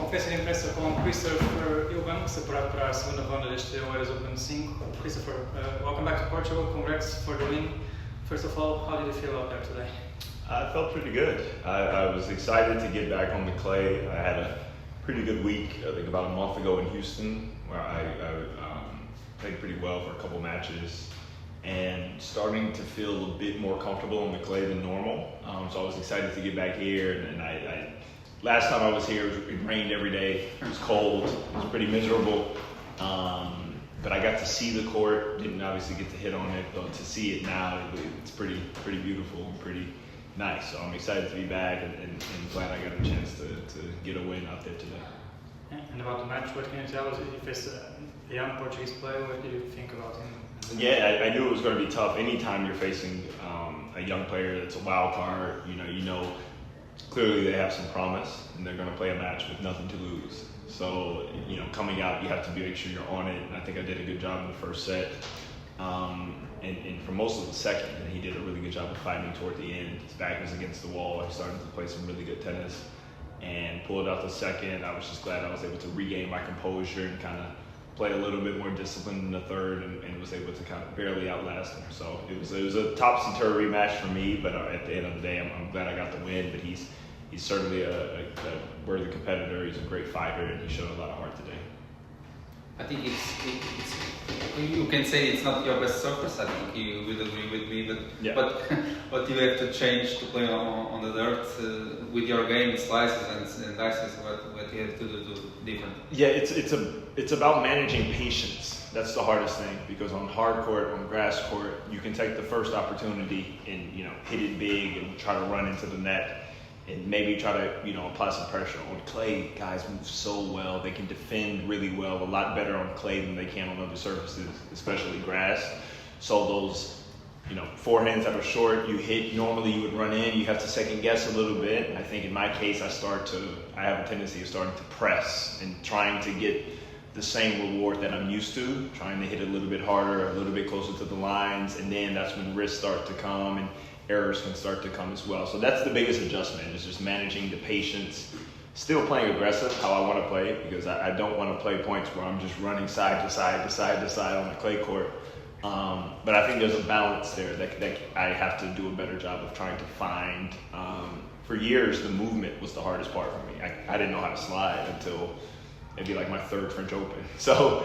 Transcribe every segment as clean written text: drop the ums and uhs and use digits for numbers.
confesso a imprensa com Christopher Eubanks, apurado para a segunda ronda deste Oeiras Open 5. Christopher, welcome back to Portugal. Congrats for the win. First of all, how did you feel out there today? I felt pretty good. I was excited to get back on the clay. I had a pretty good week, I think about a month ago in Houston, where I played pretty well for a couple matches and starting to feel a bit more comfortable on the clay than normal. So I was excited to get back here. And last time I was here, it rained every day. It was cold. It was pretty miserable. But I got to see the court. Didn't obviously get to hit on it, but to see it now, it's pretty beautiful and pretty nice. So I'm excited to be back and glad I got a chance to get a win out there today. And about the match, what can you tell us? You faced a young Portuguese player. What did you think about him? Yeah, I knew it was going to be tough. Anytime you're facing a young player that's a wild card, you know clearly they have some promise and they're going to play a match with nothing to lose. So, coming out, you have to make sure you're on it. And I think I did a good job in the first set. And for most of the second, and he did a really good job of fighting toward the end. His back was against the wall. He started to play some really good tennis and pulled out the second. I was just glad I was able to regain my composure and kind of play a little bit more disciplined in the third and was able to kind of barely outlast him. So it was a topsy-turvy match for me, but at the end of the day, I'm glad I got the win. But he's certainly a worthy competitor. He's a great fighter, and he showed a lot of heart today. I think it's you can say it's not your best surface. I think you will agree with me, but what you have to change to play on the dirt with your game, slices and dices. What you have to do different. Yeah, it's about managing patience. That's the hardest thing, because on hard court, on grass court, you can take the first opportunity and hit it big and try to run into the net. And maybe try to, apply some pressure. On clay, guys move so well. They can defend really well, a lot better on clay than they can on other surfaces, especially grass. So those, forehands that are short, you hit, normally you would run in, you have to second guess a little bit. I think in my case, I have a tendency of starting to press and trying to get the same reward that I'm used to, trying to hit a little bit harder, a little bit closer to the lines, and then that's when risks start to come and errors can start to come as well. So that's the biggest adjustment, is just managing the patience, still playing aggressive how I want to play, because I don't want to play points where I'm just running side to side to side to side on the clay court. But I think there's a balance there that I have to do a better job of trying to find. For years, the movement was the hardest part for me. I didn't know how to slide until maybe like my third French Open. So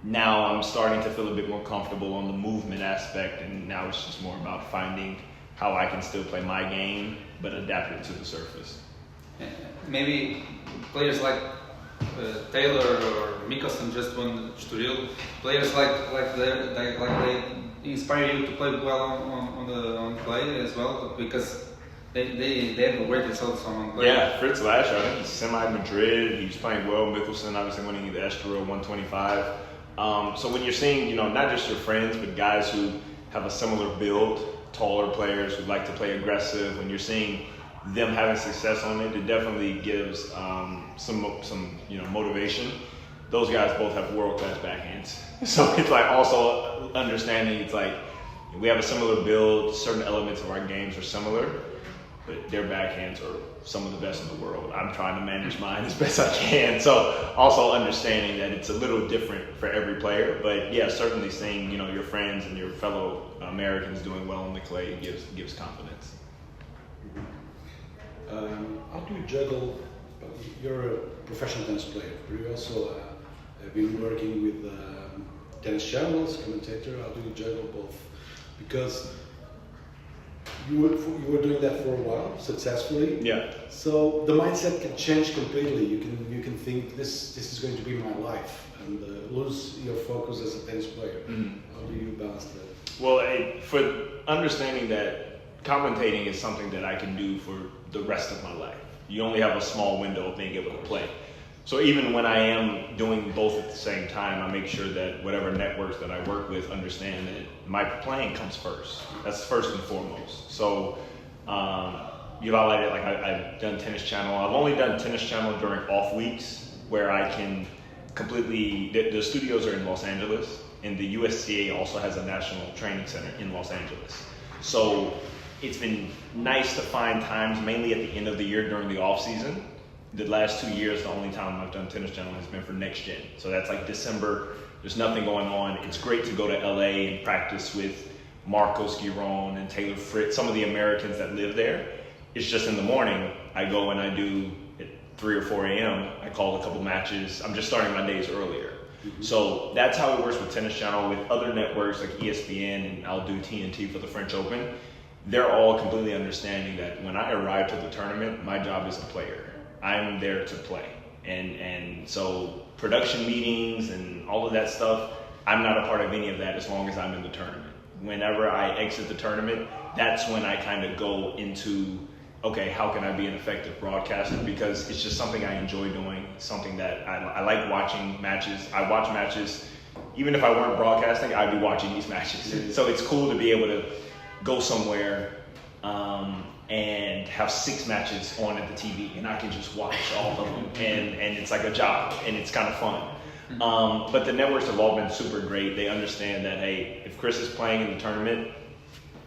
now I'm starting to feel a bit more comfortable on the movement aspect, and now it's just more about finding how I can still play my game, but adapt it to the surface. Maybe players like Taylor or Mickelson just won Estoril. Players like they inspire you to play well on clay as well, because they have great results on clay. Yeah, Fritz last year, I think he's semi-Madrid. He's playing well. Mickelson obviously winning the Estoril 125. So when you're seeing, not just your friends, but guys who have a similar build, taller players who like to play aggressive, when you're seeing them having success on it, it definitely gives some motivation. Those guys both have world-class backhands. So it's like also understanding, it's like we have a similar build, certain elements of our games are similar, but their backhands are some of the best in the world. I'm trying to manage mine as best I can. So also understanding that it's a little different for every player. But yeah, certainly seeing, your friends and your fellow Americans doing well on the clay gives confidence. How do you juggle? You're a professional tennis player, but you also have been working with tennis channels, commentator. How do you juggle both? Because you were doing that for a while successfully. Yeah. So the mindset can change completely. You can think this is going to be my life, and lose your focus as a tennis player. Mm-hmm. How do you balance that? Well, for understanding that commentating is something that I can do for the rest of my life. You only have a small window of being able to play. So even when I am doing both at the same time, I make sure that whatever networks that I work with understand that my playing comes first. That's first and foremost. So you've highlighted, like I've done Tennis Channel. I've only done Tennis Channel during off weeks where I can completely, the studios are in Los Angeles, and the USCA also has a national training center in Los Angeles. So it's been nice to find times, mainly at the end of the year during the off season, the last 2 years, the only time I've done Tennis Channel has been for Next Gen. So that's like December. There's nothing going on. It's great to go to LA and practice with Marcos Giron and Taylor Fritz, some of the Americans that live there. It's just in the morning, I go and I do at 3 or 4 a.m. I call a couple matches. I'm just starting my days earlier. Mm-hmm. So that's how it works with Tennis Channel. With other networks like ESPN, and I'll do TNT for the French Open, they're all completely understanding that when I arrive to the tournament, my job is a player. I'm there to play. And so production meetings and all of that stuff, I'm not a part of any of that as long as I'm in the tournament. Whenever I exit the tournament, that's when I kind of go into, okay, how can I be an effective broadcaster? Because it's just something I enjoy doing, something that I like watching matches. I watch matches, even if I weren't broadcasting, I'd be watching these matches. So it's cool to be able to go somewhere and have 6 matches on at the TV, and I can just watch all of them, and it's like a job, and it's kind of fun. But the networks have all been super great. They understand that, hey, if Chris is playing in the tournament,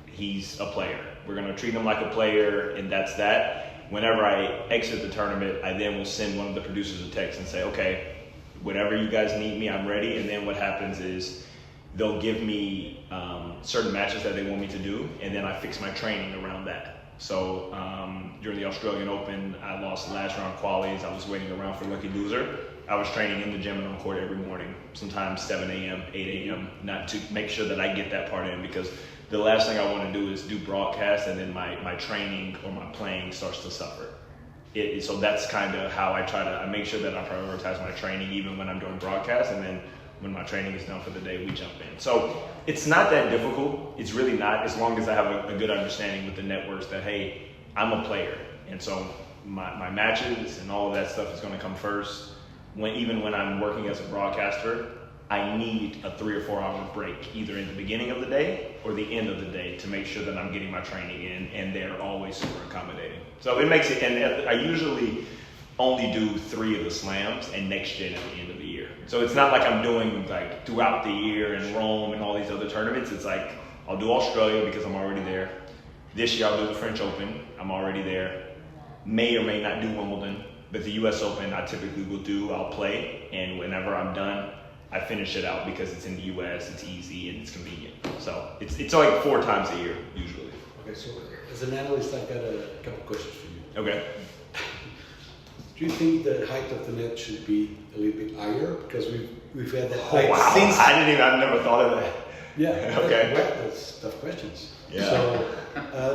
he's a player. We're going to treat him like a player, and that's that. Whenever I exit the tournament, I then will send one of the producers a text and say, okay, whenever you guys need me, I'm ready. And then what happens is they'll give me certain matches that they want me to do, and then I fix my training around that. So during the Australian Open, I lost the last round qualies. I was waiting around for Lucky Loser. I was training in the gym and on court every morning, sometimes 7 a.m., 8 a.m., not to make sure that I get that part in, because the last thing I want to do is do broadcast and then my training or my playing starts to suffer. So that's kind of how I make sure that I prioritize my training even when I'm doing broadcast, and then when my training is done for the day, we jump in. So it's not that difficult. It's really not, as long as I have a good understanding with the networks that, hey, I'm a player. And so my matches and all of that stuff is going to come first. Even when I'm working as a broadcaster, I need a 3 or 4 hour break, either in the beginning of the day or the end of the day, to make sure that I'm getting my training in, and they're always super accommodating. So it makes it, and I usually only do 3 of the slams and Next Gen at the end of the year. So it's not like I'm doing like throughout the year in Rome and all these other tournaments. It's like I'll do Australia because I'm already there. This year I'll do the French Open. I'm already there. May or may not do Wimbledon, but the US Open I typically will do. I'll play, and whenever I'm done, I finish it out because it's in the US, it's easy, and it's convenient. So it's like 4 times a year usually. Okay, so as an analyst, I've got a couple questions for you. Okay. Do you think the height of the net should be a little bit higher? Because we've had that height wow. since. I've never thought of that. Yeah. Okay. That's tough questions. Yeah. So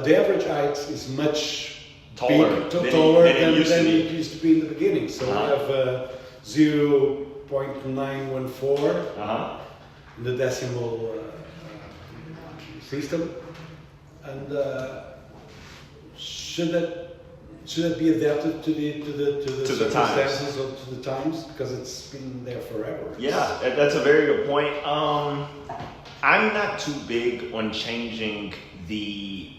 the average height is much taller than it used to be in the beginning. So we have 0.914 in the decimal system, and should that be adapted to the circumstances or to the times, because it's been there forever? Yeah, that's a very good point. I'm not too big on changing the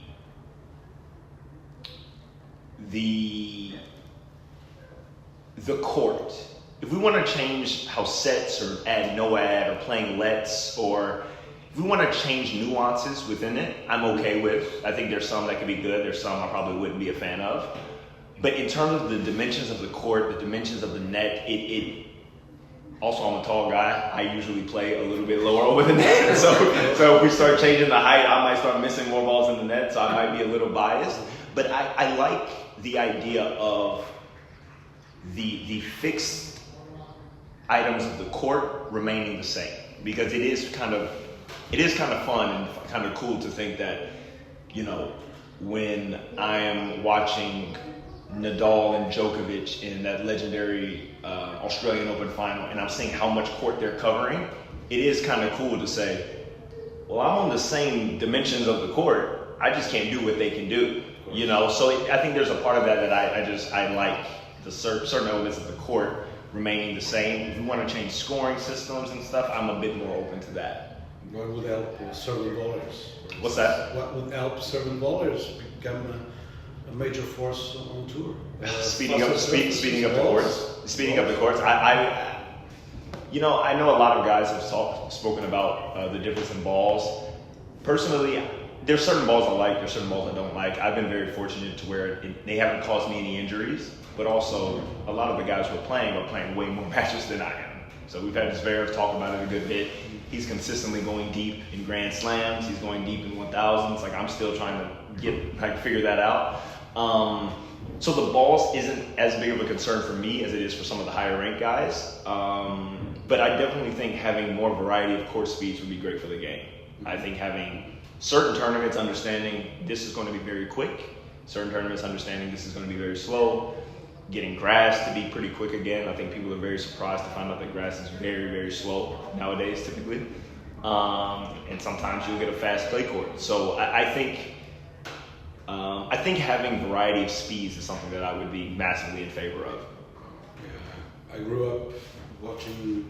court. If we want to change how sets or add no ad or playing lets, or if we want to change nuances within it, I'm okay with. I think there's some that could be good. There's some I probably wouldn't be a fan of. But in terms of the dimensions of the court, the dimensions of the net, also, I'm a tall guy. I usually play a little bit lower over the net. So if we start changing the height, I might start missing more balls in the net. So I might be a little biased. But I like the idea of the fixed items of the court remaining the same, because it is kind of fun and kind of cool to think that, when I am watching Nadal and Djokovic in that legendary Australian Open final, and I'm seeing how much court they're covering, it is kind of cool to say, well, I'm on the same dimensions of the court, I just can't do what they can do, So I think there's a part of that I like the certain elements of the court remaining the same. If you want to change scoring systems and stuff, I'm a bit more open to that. What would help serving bowlers? What's that? What would help serving bowlers become a major force on tour? Speeding up the courts. Speeding up the courts. I know a lot of guys have spoken about the difference in balls. Personally, there's certain balls I like, there's certain balls I don't like. I've been very fortunate to where they haven't caused me any injuries. but also a lot of the guys who are playing way more matches than I am. So we've had Zverev talk about it a good bit. He's consistently going deep in Grand Slams. He's going deep in 1000s. Like, I'm still trying to figure that out. So the balls isn't as big of a concern for me as it is for some of the higher ranked guys. But I definitely think having more variety of court speeds would be great for the game. I think having certain tournaments understanding this is going to be very quick, certain tournaments understanding this is going to be very slow, getting grass to be pretty quick again. I think people are very surprised to find out that grass is very, very slow nowadays typically. And sometimes you'll get a fast clay court. So I think having variety of speeds is something that I would be massively in favor of. Yeah, I grew up watching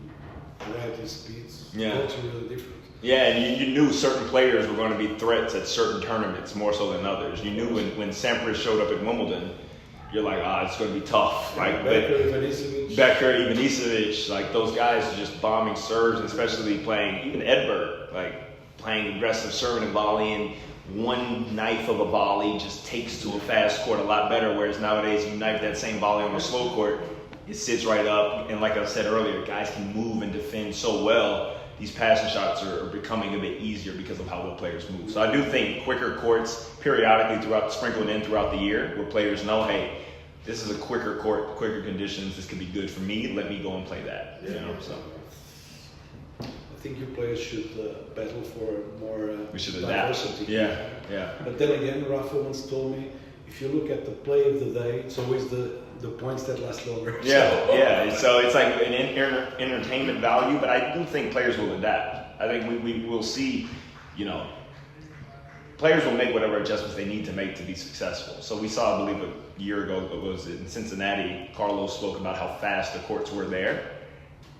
variety of speeds. Yeah. Both are really different. Yeah, and you knew certain players were going to be threats at certain tournaments more so than others. You knew when Sampras showed up at Wimbledon, you're like, it's going to be tough. Like Becker, Ivanisevic, like those guys are just bombing serves, and especially playing, even Edberg, like playing aggressive serving and volleying. One knife of a volley just takes to a fast court a lot better, whereas nowadays you knife that same volley on a slow court, it sits right up, and like I said earlier, guys can move and defend so well. These passing shots are becoming a bit easier because of how well players move. So I do think quicker courts periodically sprinkled in throughout the year, where players know, hey, this is a quicker court, quicker conditions, this could be good for me, let me go and play that. Yeah. You know, so. I think your players should battle for more We should diversity. adapt. Yeah. But then again, Rafa once told me, if you look at the play of the day, it's always the points that last longer. Yeah. So it's like an entertainment value, but I do think players will adapt. I think we will see, players will make whatever adjustments they need to make to be successful. So we saw, I believe, a year ago, it was in Cincinnati, Carlos spoke about how fast the courts were there.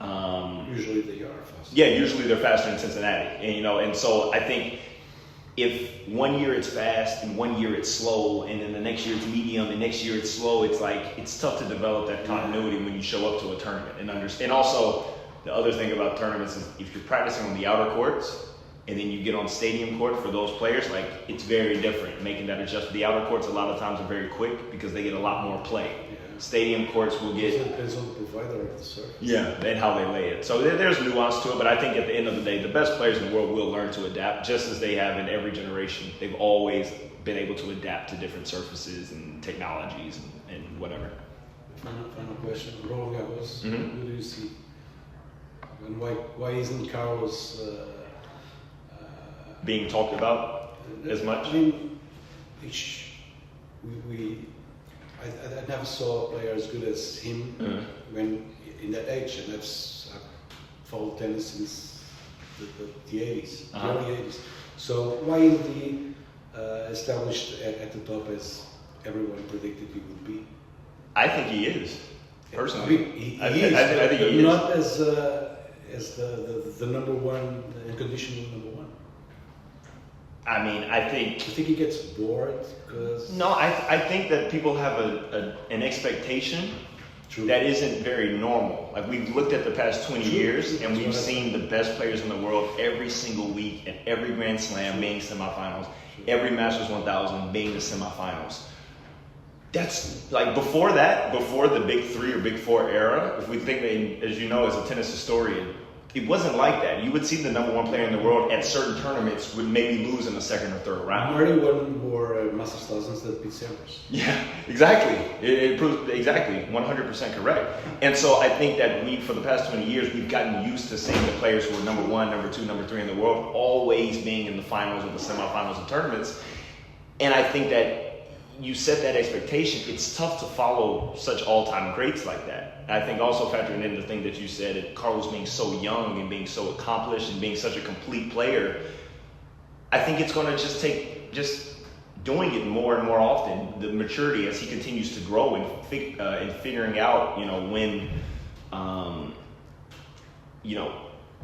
Usually they are fast. Yeah, usually they're faster in Cincinnati. And so I think if 1 year it's fast and 1 year it's slow, and then the next year it's medium and next year it's slow, it's like it's tough to develop that continuity when you show up to a tournament and understand. And also the other thing about tournaments is if you're practicing on the outer courts and then you get on stadium court for those players, like it's very different making that adjustment. The outer courts a lot of times are very quick because they get a lot more play. Stadium courts will get... It depends on the provider of the service. Yeah, and how they lay it. So there's nuance to it, but I think at the end of the day, the best players in the world will learn to adapt, just as they have in every generation. They've always been able to adapt to different surfaces and technologies and whatever. Final question. Roland Garros, Mm-hmm. who do you see? And why isn't Carlos... Being talked about as much? I mean, I never saw a player as good as him when in that age, and I've followed tennis since the 80s, the early 80s. So why isn't he established at the top as everyone predicted he would be? I think he is, personally. I mean, he is, I think he is. Not as the number one, the unconditional number one. I mean, I think... You think he gets bored? Because No, I think that people have an expectation that isn't very normal. Like, we've looked at the past 20 years, and we've seen the best players in the world every single week at every Grand Slam being semifinals, every Masters 1000 being the semifinals. That's, like, before the Big Three or Big Four era, if we think, as you know, as a tennis historian, it wasn't like that. You would see the number one player in the world at certain tournaments would maybe lose in the second or third round. Murray won more Masters thousands than Pete Sampras. Yeah, exactly. It proves exactly 100% correct. And so I think that for the past 20 years, we've gotten used to seeing the players who are number one, number two, number three in the world always being in the finals or the semifinals of tournaments. And I think that you set that expectation, it's tough to follow such all-time greats like that. And I think also factoring in the thing that you said, Carlos being so young and being so accomplished and being such a complete player, I think it's going to just take doing it more and more often, the maturity as he continues to grow and figuring out, when,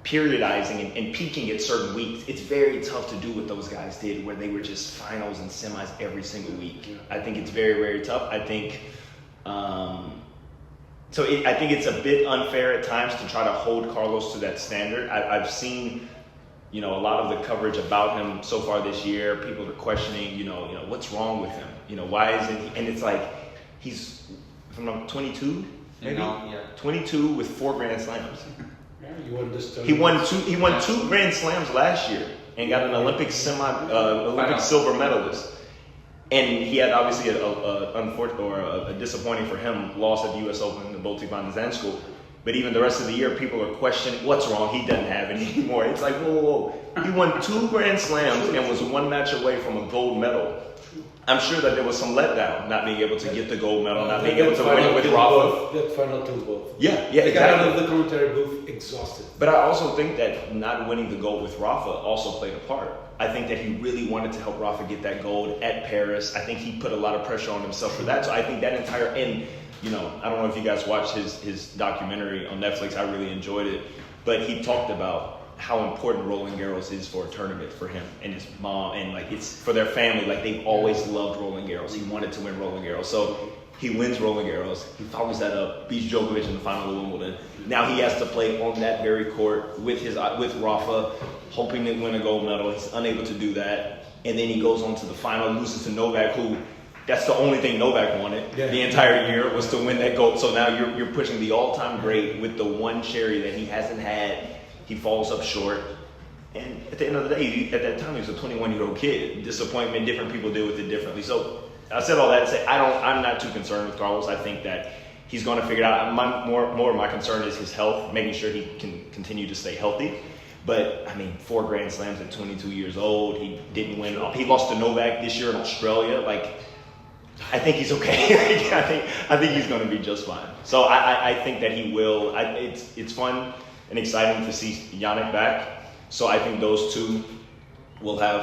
periodizing and peaking at certain weeks. It's very tough to do what those guys did, where they were just finals and semis every single week. Yeah. I think it's very, very tough. I think, I think it's a bit unfair at times to try to hold Carlos to that standard. I've seen, a lot of the coverage about him so far this year. People are questioning, what's wrong with him? Why isn't he? And it's like, he's if I'm not 22, maybe? Yeah. 22 with 4 Grand Slams. Yeah, you won this He won two Grand Slams last year and got an Olympic silver medalist. And he had obviously a disappointing for him loss at the U.S. Open, the Botik van de Zandschulp. But even the rest of the year, people are questioning what's wrong. He doesn't have it anymore. It's like, whoa. He won 2 Grand Slams and was 1 match away from a gold medal. I'm sure that there was some letdown, not being able to get the gold medal, not being able to win with Rafa. That final two both. Yeah, They got out exactly. of the commentary booth exhausted. But I also think that not winning the gold with Rafa also played a part. I think that he really wanted to help Rafa get that gold at Paris. I think he put a lot of pressure on himself for that. So I think that entire end, I don't know if you guys watched his documentary on Netflix. I really enjoyed it. But he talked about how important Roland Garros is for a tournament for him and his mom, and like it's for their family. Like they've always loved Roland Garros. He wanted to win Roland Garros. So he wins Roland Garros. He follows that up, beats Djokovic in the final of Wimbledon. Now he has to play on that very court with Rafa, hoping to win a gold medal. He's unable to do that. And then he goes on to the final, loses to Novak, who that's the only thing Novak wanted the entire year was to win that gold. So now you're pushing the all-time great with the one cherry that he hasn't had. He falls up short. And at the end of the day, at that time, he was a 21-year-old kid. Disappointment, different people deal with it differently. So I said all that to say I'm not too concerned with Carlos. I think that he's going to figure it out. More of my concern is his health, making sure he can continue to stay healthy. But, 4 Grand Slams at 22 years old. He didn't win. He lost to Novak this year in Australia. I think he's okay. I think he's going to be just fine. So I think that he will. It's fun and exciting to see Yannick back. So I think those two will have.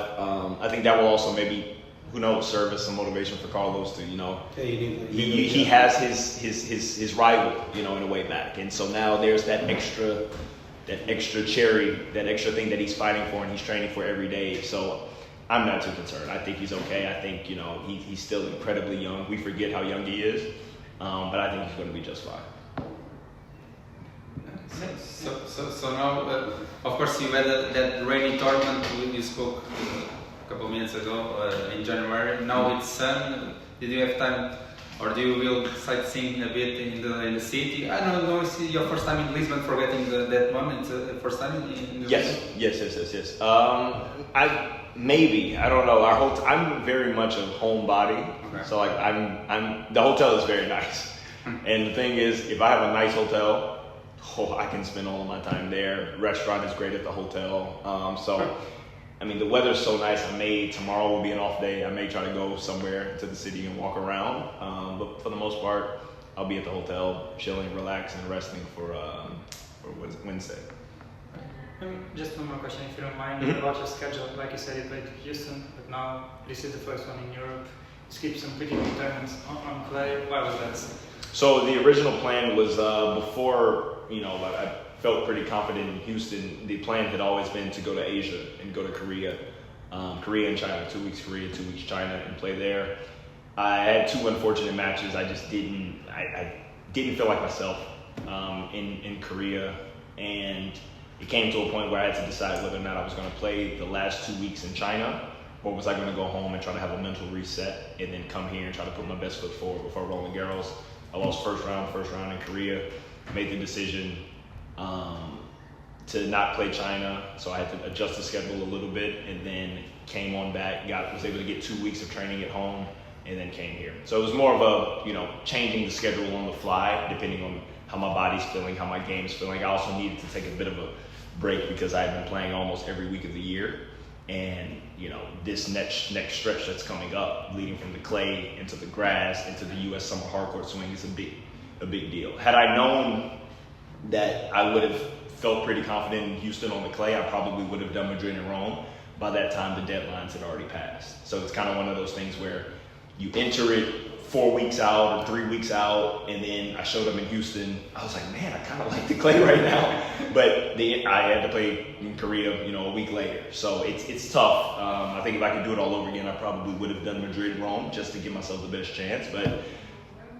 I think that will also maybe, who knows, serve as some motivation for Carlos to he has his rival in a way back, and so now there's that extra cherry, that extra thing that he's fighting for and he's training for every day. So I'm not too concerned. I think he's okay. I think he's still incredibly young. We forget how young he is, but I think he's going to be just fine. So now, of course, you had that rainy tournament you spoke a couple of minutes ago in January. Now it's sun. Did you have time, or do you will sightseeing a bit in the city? I don't know. Is it your first time in Lisbon? Forgetting that moment, first time in Yes. I don't know. I'm very much a homebody, so I'm the hotel is very nice, and the thing is, if I have a nice hotel, I can spend all of my time there. Restaurant is great at the hotel. The weather's so nice. Tomorrow will be an off day. I may try to go somewhere to the city and walk around. But for the most part, I'll be at the hotel, chilling, relaxing, resting for Wednesday. Just one more question, if you don't mind, about your schedule. Like you said, you played Houston, but now this is the first one in Europe. You skipped some pretty good tournaments on clay. Why was that? So the original plan was before, I felt pretty confident in Houston. The plan had always been to go to Asia and go to Korea. Korea and China, 2 weeks Korea, 2 weeks China, and play there. I had 2 unfortunate matches. I just I didn't feel like myself in Korea. And it came to a point where I had to decide whether or not I was going to play the last 2 weeks in China, or was I going to go home and try to have a mental reset and then come here and try to put my best foot forward before Roland Garros. I lost first round in Korea. Made the decision to not play China, so I had to adjust the schedule a little bit, and then came on back. Was able to get 2 weeks of training at home, and then came here. So it was more of a changing the schedule on the fly, depending on how my body's feeling, how my game's feeling. I also needed to take a bit of a break because I had been playing almost every week of the year, and this next stretch that's coming up, leading from the clay into the grass into the U.S. summer hardcourt swing, is a big deal. Had I known that I would have felt pretty confident in Houston on the clay, I probably would have done Madrid and Rome. By that time, the deadlines had already passed. So it's kind of one of those things where you enter it 4 weeks out or 3 weeks out, and then I showed up in Houston. I was like, man, I kind of like the clay right now. But I had to play in Korea, a week later. So it's tough. I think if I could do it all over again, I probably would have done Madrid, Rome, just to give myself the best chance. But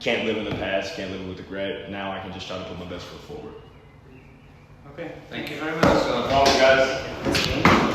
can't live in the past, can't live with regret. Now I can just try to put my best foot forward. Okay, thank you very much. No problem, guys.